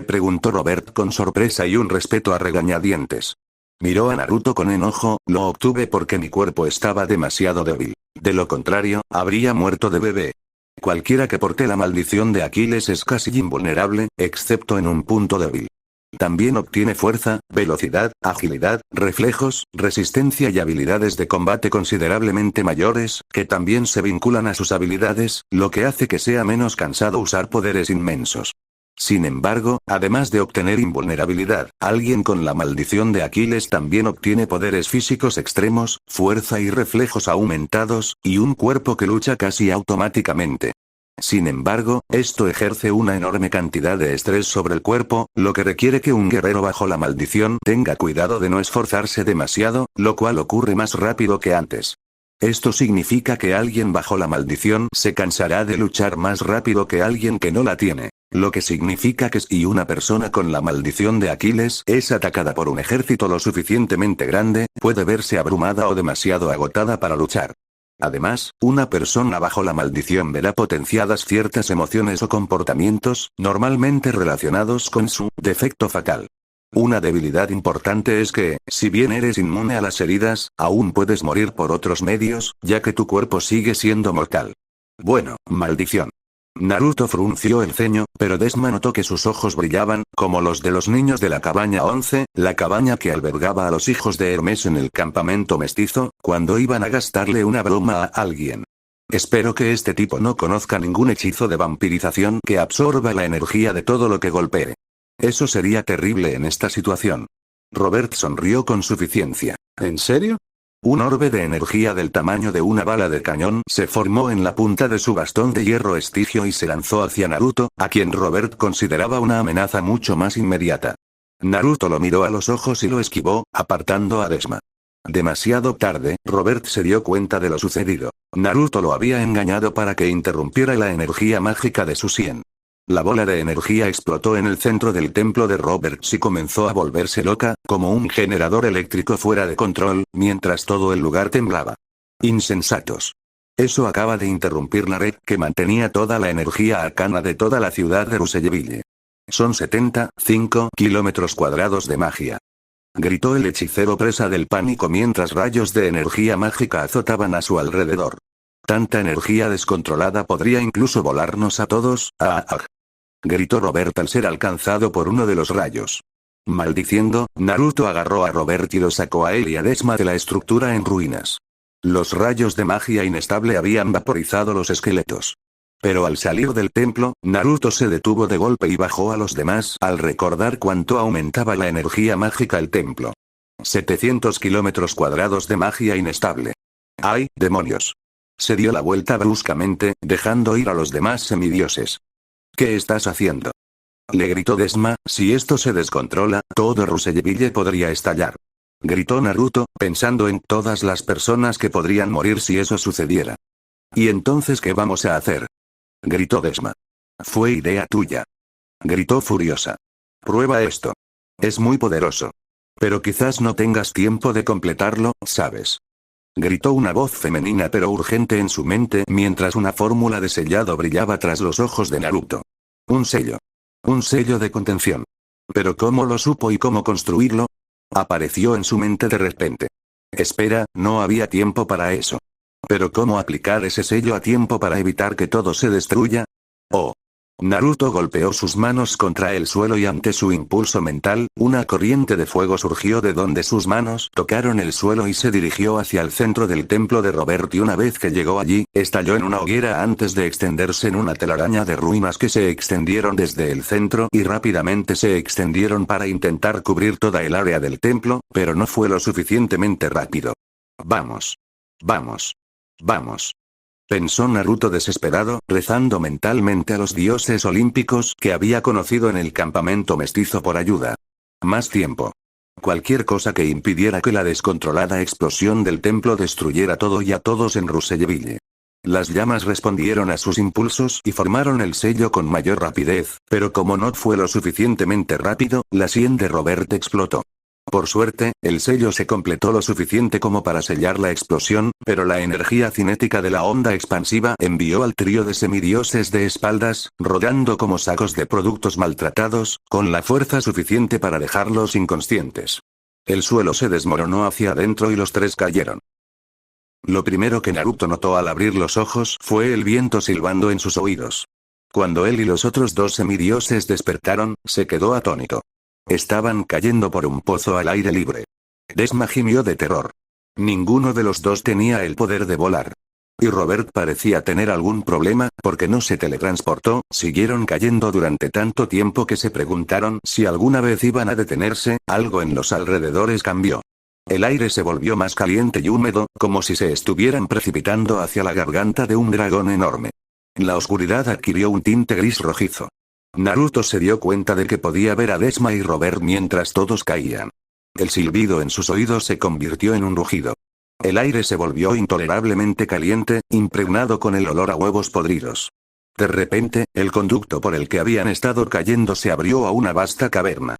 Preguntó Robert con sorpresa y un respeto a regañadientes. Miró a Naruto con enojo, lo obtuve porque mi cuerpo estaba demasiado débil. De lo contrario, habría muerto de bebé. Cualquiera que porte la maldición de Aquiles es casi invulnerable, excepto en un punto débil. También obtiene fuerza, velocidad, agilidad, reflejos, resistencia y habilidades de combate considerablemente mayores, que también se vinculan a sus habilidades, lo que hace que sea menos cansado usar poderes inmensos. Sin embargo, además de obtener invulnerabilidad, alguien con la maldición de Aquiles también obtiene poderes físicos extremos, fuerza y reflejos aumentados, y un cuerpo que lucha casi automáticamente. Sin embargo, esto ejerce una enorme cantidad de estrés sobre el cuerpo, lo que requiere que un guerrero bajo la maldición tenga cuidado de no esforzarse demasiado, lo cual ocurre más rápido que antes. Esto significa que alguien bajo la maldición se cansará de luchar más rápido que alguien que no la tiene. Lo que significa que si una persona con la maldición de Aquiles es atacada por un ejército lo suficientemente grande, puede verse abrumada o demasiado agotada para luchar. Además, una persona bajo la maldición verá potenciadas ciertas emociones o comportamientos, normalmente relacionados con su defecto fatal. Una debilidad importante es que, si bien eres inmune a las heridas, aún puedes morir por otros medios, ya que tu cuerpo sigue siendo mortal. Bueno, maldición. Naruto frunció el ceño, pero Desma notó que sus ojos brillaban, como los de los niños de la cabaña 11, la cabaña que albergaba a los hijos de Hermes en el campamento mestizo, cuando iban a gastarle una broma a alguien. Espero que este tipo no conozca ningún hechizo de vampirización que absorba la energía de todo lo que golpee. Eso sería terrible en esta situación. Robert sonrió con suficiencia. ¿En serio? Un orbe de energía del tamaño de una bala de cañón se formó en la punta de su bastón de hierro estigio y se lanzó hacia Naruto, a quien Robert consideraba una amenaza mucho más inmediata. Naruto lo miró a los ojos y lo esquivó, apartando a Desma. Demasiado tarde, Robert se dio cuenta de lo sucedido. Naruto lo había engañado para que interrumpiera la energía mágica de su Sien. La bola de energía explotó en el centro del templo de Roberts y comenzó a volverse loca, como un generador eléctrico fuera de control, mientras todo el lugar temblaba. Insensatos. Eso acaba de interrumpir la red que mantenía toda la energía arcana de toda la ciudad de Ruselleville. Son 75 kilómetros cuadrados de magia. Gritó el hechicero presa del pánico mientras rayos de energía mágica azotaban a su alrededor. Tanta energía descontrolada podría incluso volarnos a todos, gritó Robert al ser alcanzado por uno de los rayos. Maldiciendo, Naruto agarró a Robert y lo sacó a él y a Desma de la estructura en ruinas. Los rayos de magia inestable habían vaporizado los esqueletos. Pero al salir del templo, Naruto se detuvo de golpe y bajó a los demás al recordar cuánto aumentaba la energía mágica el templo. 700 kilómetros cuadrados de magia inestable. ¡Ay, demonios! Se dio la vuelta bruscamente, dejando ir a los demás semidioses. ¿Qué estás haciendo? Le gritó Desma, si esto se descontrola, todo Ruselleville podría estallar. Gritó Naruto, pensando en todas las personas que podrían morir si eso sucediera. ¿Y entonces qué vamos a hacer? Gritó Desma. Fue idea tuya. Gritó furiosa. Prueba esto. Es muy poderoso. Pero quizás no tengas tiempo de completarlo, ¿sabes? Gritó una voz femenina pero urgente en su mente mientras una fórmula de sellado brillaba tras los ojos de Naruto. Un sello. Un sello de contención. ¿Pero cómo lo supo y cómo construirlo? Apareció en su mente de repente. Espera, no había tiempo para eso. ¿Pero cómo aplicar ese sello a tiempo para evitar que todo se destruya? Oh. Naruto golpeó sus manos contra el suelo y ante su impulso mental, una corriente de fuego surgió de donde sus manos tocaron el suelo y se dirigió hacia el centro del templo de Robert y una vez que llegó allí, estalló en una hoguera antes de extenderse en una telaraña de ruinas que se extendieron desde el centro y rápidamente se extendieron para intentar cubrir toda el área del templo, pero no fue lo suficientemente rápido. Vamos. Vamos. Vamos. Pensó Naruto desesperado, rezando mentalmente a los dioses olímpicos que había conocido en el campamento mestizo por ayuda. Más tiempo. Cualquier cosa que impidiera que la descontrolada explosión del templo destruyera todo y a todos en Ruselleville. Las llamas respondieron a sus impulsos y formaron el sello con mayor rapidez, pero como no fue lo suficientemente rápido, la sien de Robert explotó. Por suerte, el sello se completó lo suficiente como para sellar la explosión, pero la energía cinética de la onda expansiva envió al trío de semidioses de espaldas, rodando como sacos de productos maltratados, con la fuerza suficiente para dejarlos inconscientes. El suelo se desmoronó hacia adentro y los tres cayeron. Lo primero que Naruto notó al abrir los ojos fue el viento silbando en sus oídos. Cuando él y los otros dos semidioses despertaron, se quedó atónito. Estaban cayendo por un pozo al aire libre. Desma gimió de terror. Ninguno de los dos tenía el poder de volar. Y Robert parecía tener algún problema, porque no se teletransportó. Siguieron cayendo durante tanto tiempo que se preguntaron si alguna vez iban a detenerse. Algo en los alrededores cambió. El aire se volvió más caliente y húmedo, como si se estuvieran precipitando hacia la garganta de un dragón enorme. La oscuridad adquirió un tinte gris rojizo. Naruto se dio cuenta de que podía ver a Desma y Robert mientras todos caían. El silbido en sus oídos se convirtió en un rugido. El aire se volvió intolerablemente caliente, impregnado con el olor a huevos podridos. De repente, el conducto por el que habían estado cayendo se abrió a una vasta caverna.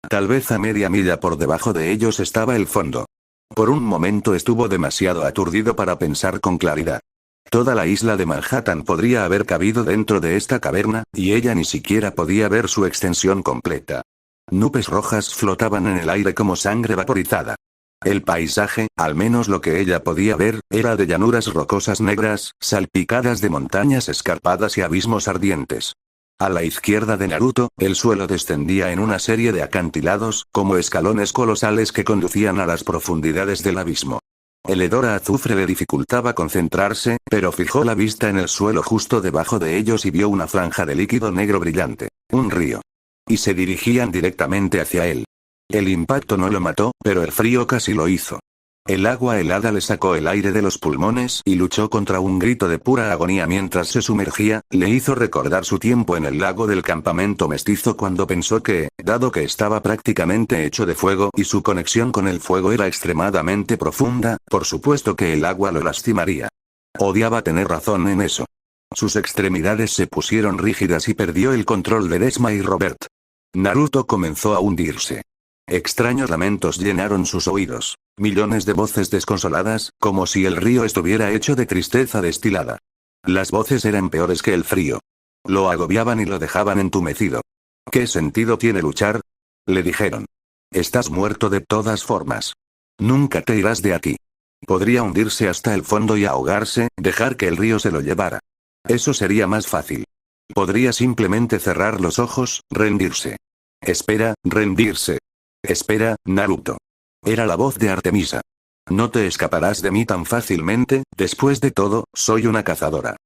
Tal vez a media milla por debajo de ellos estaba el fondo. Por un momento estuvo demasiado aturdido para pensar con claridad. Toda la isla de Manhattan podría haber cabido dentro de esta caverna, y ella ni siquiera podía ver su extensión completa. Nubes rojas flotaban en el aire como sangre vaporizada. El paisaje, al menos lo que ella podía ver, era de llanuras rocosas negras, salpicadas de montañas escarpadas y abismos ardientes. A la izquierda de Naruto, el suelo descendía en una serie de acantilados, como escalones colosales que conducían a las profundidades del abismo. El hedor a azufre le dificultaba concentrarse, pero fijó la vista en el suelo justo debajo de ellos y vio una franja de líquido negro brillante. Un río. Y se dirigían directamente hacia él. El impacto no lo mató, pero el frío casi lo hizo. El agua helada le sacó el aire de los pulmones y luchó contra un grito de pura agonía mientras se sumergía. Le hizo recordar su tiempo en el lago del campamento mestizo cuando pensó que, dado que estaba prácticamente hecho de fuego y su conexión con el fuego era extremadamente profunda, por supuesto que el agua lo lastimaría. Odiaba tener razón en eso. Sus extremidades se pusieron rígidas y perdió el control de Desma y Robert. Naruto comenzó a hundirse. Extraños lamentos llenaron sus oídos. Millones de voces desconsoladas, como si el río estuviera hecho de tristeza destilada. Las voces eran peores que el frío. Lo agobiaban y lo dejaban entumecido. ¿Qué sentido tiene luchar? Le dijeron. Estás muerto de todas formas. Nunca te irás de aquí. Podría hundirse hasta el fondo y ahogarse, dejar que el río se lo llevara. Eso sería más fácil. Podría simplemente cerrar los ojos, rendirse. Espera, rendirse. Espera, Naruto. Era la voz de Artemisa. No te escaparás de mí tan fácilmente, después de todo, soy una cazadora.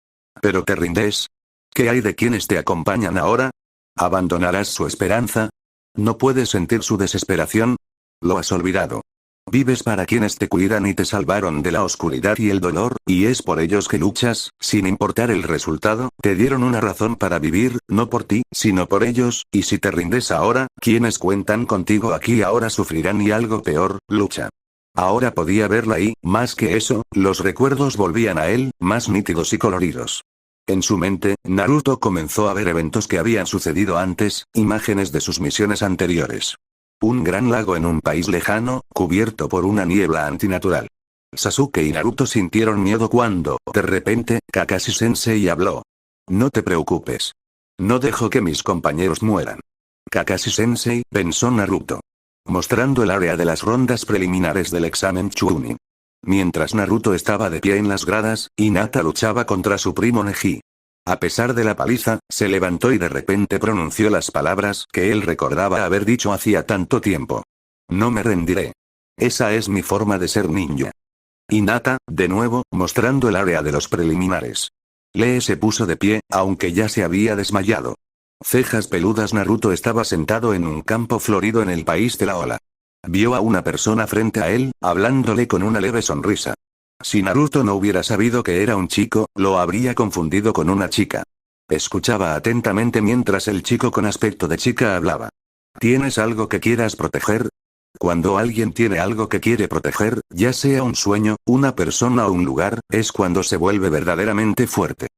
¿Pero te rindes? ¿Qué hay de quienes te acompañan ahora? ¿Abandonarás su esperanza? ¿No puedes sentir su desesperación? Lo has olvidado. Vives para quienes te cuidan y te salvaron de la oscuridad y el dolor, y es por ellos que luchas, sin importar el resultado. Te dieron una razón para vivir, no por ti, sino por ellos, y si te rindes ahora, quienes cuentan contigo aquí ahora sufrirán y algo peor, lucha. Ahora podía verla y, más que eso, los recuerdos volvían a él, más nítidos y coloridos. En su mente, Naruto comenzó a ver eventos que habían sucedido antes, imágenes de sus misiones anteriores. Un gran lago en un país lejano, cubierto por una niebla antinatural. Sasuke y Naruto sintieron miedo cuando, de repente, Kakashi-sensei habló. No te preocupes. No dejo que mis compañeros mueran. Kakashi-sensei, pensó Naruto. Mostrando el área de las rondas preliminares del examen Chunin. Mientras Naruto estaba de pie en las gradas, Hinata luchaba contra su primo Neji. A pesar de la paliza, se levantó y de repente pronunció las palabras que él recordaba haber dicho hacía tanto tiempo. No me rendiré. Esa es mi forma de ser ninja. Hinata, de nuevo, mostrando el área de los preliminares. Lee se puso de pie, aunque ya se había desmayado. Cejas peludas. Naruto estaba sentado en un campo florido en el país de la ola. Vio a una persona frente a él, hablándole con una leve sonrisa. Si Naruto no hubiera sabido que era un chico, lo habría confundido con una chica. Escuchaba atentamente mientras el chico con aspecto de chica hablaba. ¿Tienes algo que quieras proteger? Cuando alguien tiene algo que quiere proteger, ya sea un sueño, una persona o un lugar, es cuando se vuelve verdaderamente fuerte.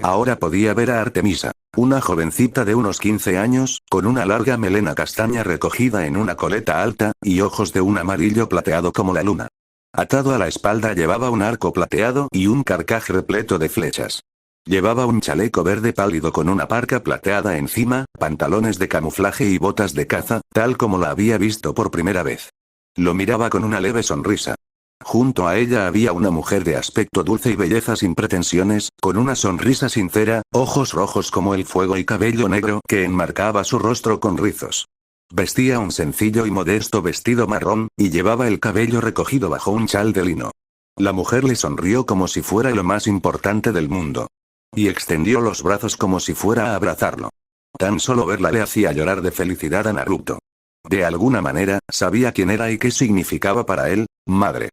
Ahora podía ver a Artemisa, una jovencita de unos 15 años, con una larga melena castaña recogida en una coleta alta, y ojos de un amarillo plateado como la luna. Atado a la espalda llevaba un arco plateado y un carcaj repleto de flechas. Llevaba un chaleco verde pálido con una parca plateada encima, pantalones de camuflaje y botas de caza, tal como la había visto por primera vez. Lo miraba con una leve sonrisa. Junto a ella había una mujer de aspecto dulce y belleza sin pretensiones, con una sonrisa sincera, ojos rojos como el fuego y cabello negro que enmarcaba su rostro con rizos. Vestía un sencillo y modesto vestido marrón, y llevaba el cabello recogido bajo un chal de lino. La mujer le sonrió como si fuera lo más importante del mundo. Y extendió los brazos como si fuera a abrazarlo. Tan solo verla le hacía llorar de felicidad a Naruto. De alguna manera, sabía quién era y qué significaba para él, madre.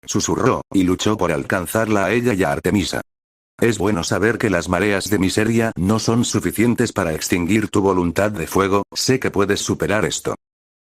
Susurró, y luchó por alcanzarla a ella y a Artemisa. Es bueno saber que las mareas de miseria no son suficientes para extinguir tu voluntad de fuego, sé que puedes superar esto.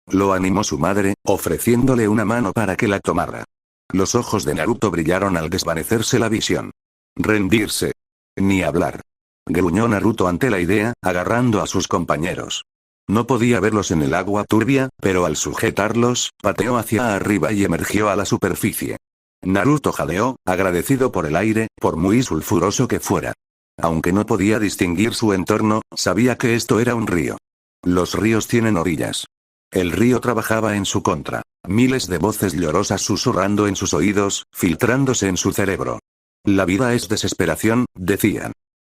Lo animó su madre, ofreciéndole una mano para que la tomara. Los ojos de Naruto brillaron al desvanecerse la visión. Rendirse. Ni hablar. Gruñó Naruto ante la idea, agarrando a sus compañeros. No podía verlos en el agua turbia, pero al sujetarlos, pateó hacia arriba y emergió a la superficie. Naruto jadeó, agradecido por el aire, por muy sulfuroso que fuera. Aunque no podía distinguir su entorno, sabía que esto era un río. Los ríos tienen orillas. El río trabajaba en su contra. Miles de voces llorosas susurrando en sus oídos, filtrándose en su cerebro. La vida es desesperación, decían.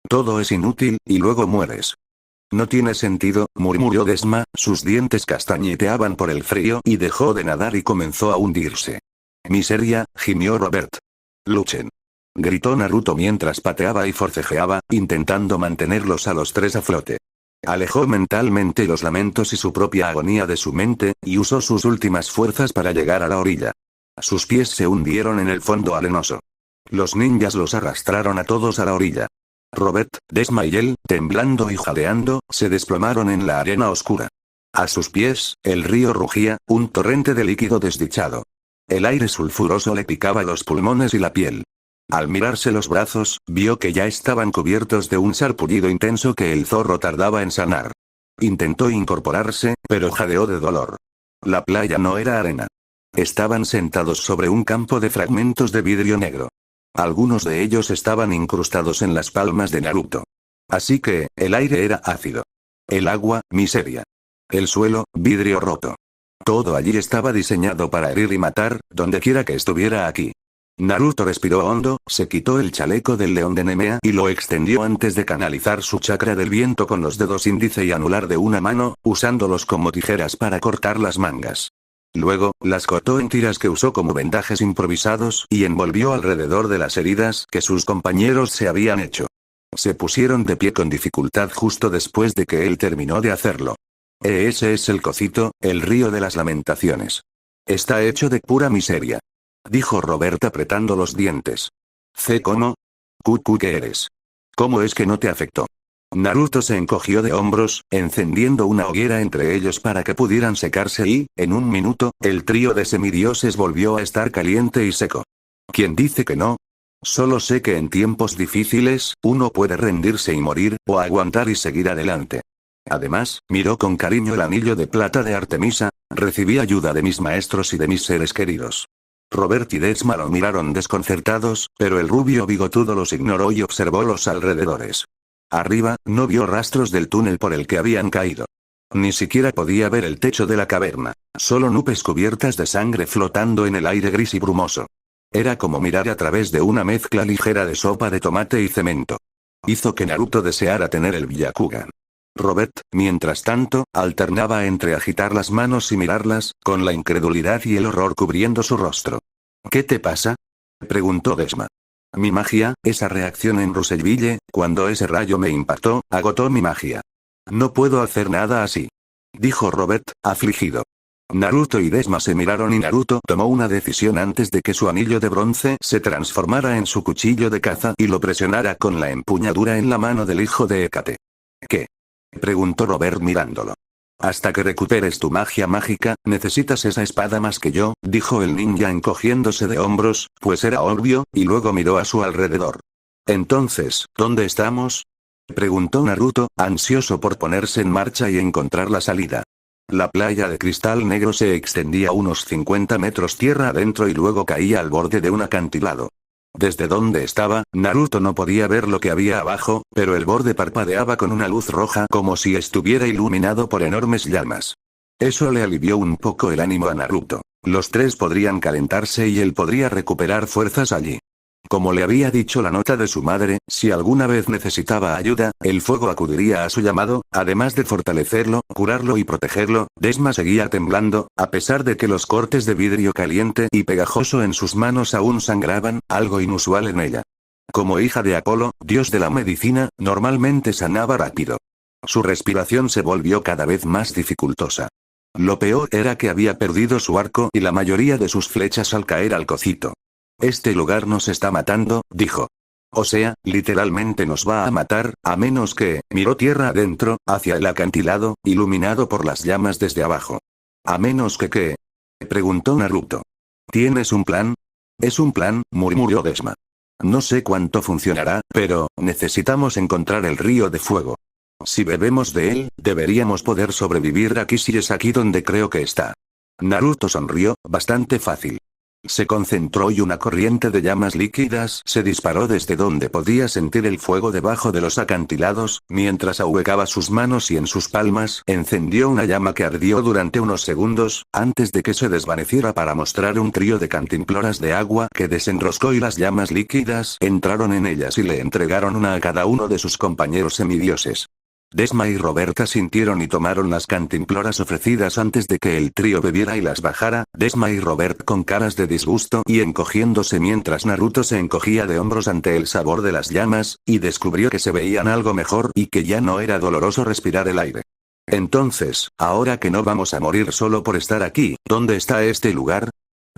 Todo es inútil, y luego mueres. No tiene sentido, murmuró Desma, sus dientes castañeteaban por el frío y dejó de nadar y comenzó a hundirse. Miseria, gimió Robert. Luchen. Gritó Naruto mientras pateaba y forcejeaba, intentando mantenerlos a los tres a flote. Alejó mentalmente los lamentos y su propia agonía de su mente, y usó sus últimas fuerzas para llegar a la orilla. Sus pies se hundieron en el fondo arenoso. Los ninjas los arrastraron a todos a la orilla. Robert, Desma y él, temblando y jadeando, se desplomaron en la arena oscura. A sus pies, el río rugía, un torrente de líquido desdichado. El aire sulfuroso le picaba los pulmones y la piel. Al mirarse los brazos, vio que ya estaban cubiertos de un sarpullido intenso que el zorro tardaba en sanar. Intentó incorporarse, pero jadeó de dolor. La playa no era arena. Estaban sentados sobre un campo de fragmentos de vidrio negro. Algunos de ellos estaban incrustados en las palmas de Naruto. Así que, el aire era ácido. El agua, miseria. El suelo, vidrio roto. Todo allí estaba diseñado para herir y matar, dondequiera que estuviera aquí. Naruto respiró hondo, se quitó el chaleco del león de Nemea y lo extendió antes de canalizar su chakra del viento con los dedos índice y anular de una mano, usándolos como tijeras para cortar las mangas. Luego, las cortó en tiras que usó como vendajes improvisados y envolvió alrededor de las heridas que sus compañeros se habían hecho. Se pusieron de pie con dificultad justo después de que él terminó de hacerlo. Ese es el Cocito, el río de las lamentaciones. Está hecho de pura miseria. Dijo Robert apretando los dientes. ¿Cómo? ¿Qué eres? ¿Cómo es que no te afectó? Naruto se encogió de hombros, encendiendo una hoguera entre ellos para que pudieran secarse y, en un minuto, el trío de semidioses volvió a estar caliente y seco. ¿Quién dice que no? Solo sé que en tiempos difíciles, uno puede rendirse y morir, o aguantar y seguir adelante. Además, miró con cariño el anillo de plata de Artemisa, recibí ayuda de mis maestros y de mis seres queridos. Robert y Desma lo miraron desconcertados, pero el rubio bigotudo los ignoró y observó los alrededores. Arriba, no vio rastros del túnel por el que habían caído. Ni siquiera podía ver el techo de la caverna, solo nubes cubiertas de sangre flotando en el aire gris y brumoso. Era como mirar a través de una mezcla ligera de sopa de tomate y cemento. Hizo que Naruto deseara tener el Byakugan. Robert, mientras tanto, alternaba entre agitar las manos y mirarlas, con la incredulidad y el horror cubriendo su rostro. ¿Qué te pasa? Preguntó Desma. Mi magia, esa reacción en Rusellville, cuando ese rayo me impactó, agotó mi magia. No puedo hacer nada así. Dijo Robert, afligido. Naruto y Desma se miraron y Naruto tomó una decisión antes de que su anillo de bronce se transformara en su cuchillo de caza y lo presionara con la empuñadura en la mano del hijo de Hécate. ¿Qué? Preguntó Robert mirándolo. Hasta que recuperes tu magia mágica, necesitas esa espada más que yo, dijo el ninja encogiéndose de hombros, pues era obvio, y luego miró a su alrededor. Entonces, ¿dónde estamos? Preguntó Naruto, ansioso por ponerse en marcha y encontrar la salida. La playa de cristal negro se extendía unos 50 metros tierra adentro y luego caía al borde de un acantilado. Desde donde estaba, Naruto no podía ver lo que había abajo, pero el borde parpadeaba con una luz roja como si estuviera iluminado por enormes llamas. Eso le alivió un poco el ánimo a Naruto. Los tres podrían calentarse y él podría recuperar fuerzas allí. Como le había dicho la nota de su madre, si alguna vez necesitaba ayuda, el fuego acudiría a su llamado, además de fortalecerlo, curarlo y protegerlo. Desma seguía temblando, a pesar de que los cortes de vidrio caliente y pegajoso en sus manos aún sangraban, algo inusual en ella. Como hija de Apolo, dios de la medicina, normalmente sanaba rápido. Su respiración se volvió cada vez más dificultosa. Lo peor era que había perdido su arco y la mayoría de sus flechas al caer al cocito. Este lugar nos está matando, dijo. O sea, literalmente nos va a matar, a menos que, miró tierra adentro, hacia el acantilado, iluminado por las llamas desde abajo. ¿A menos que qué? Preguntó Naruto. ¿Tienes un plan? Es un plan, murmuró Desma. No sé cuánto funcionará, pero, necesitamos encontrar el río de fuego. Si bebemos de él, deberíamos poder sobrevivir aquí si es aquí donde creo que está. Naruto sonrió, bastante fácil. Se concentró y una corriente de llamas líquidas se disparó desde donde podía sentir el fuego debajo de los acantilados, mientras ahuecaba sus manos y en sus palmas encendió una llama que ardió durante unos segundos, antes de que se desvaneciera para mostrar un trío de cantimploras de agua que desenroscó y las llamas líquidas entraron en ellas y le entregaron una a cada uno de sus compañeros semidioses. Desma y Roberta sintieron y tomaron las cantimploras ofrecidas antes de que el trío bebiera y las bajara, Desma y Robert con caras de disgusto y encogiéndose mientras Naruto se encogía de hombros ante el sabor de las llamas, y descubrió que se veían algo mejor y que ya no era doloroso respirar el aire. Entonces, ahora que no vamos a morir solo por estar aquí, ¿dónde está este lugar?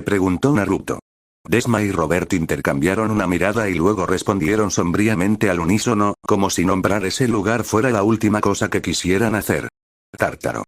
Preguntó Naruto. Desma y Robert intercambiaron una mirada y luego respondieron sombríamente al unísono, como si nombrar ese lugar fuera la última cosa que quisieran hacer. Tártaro.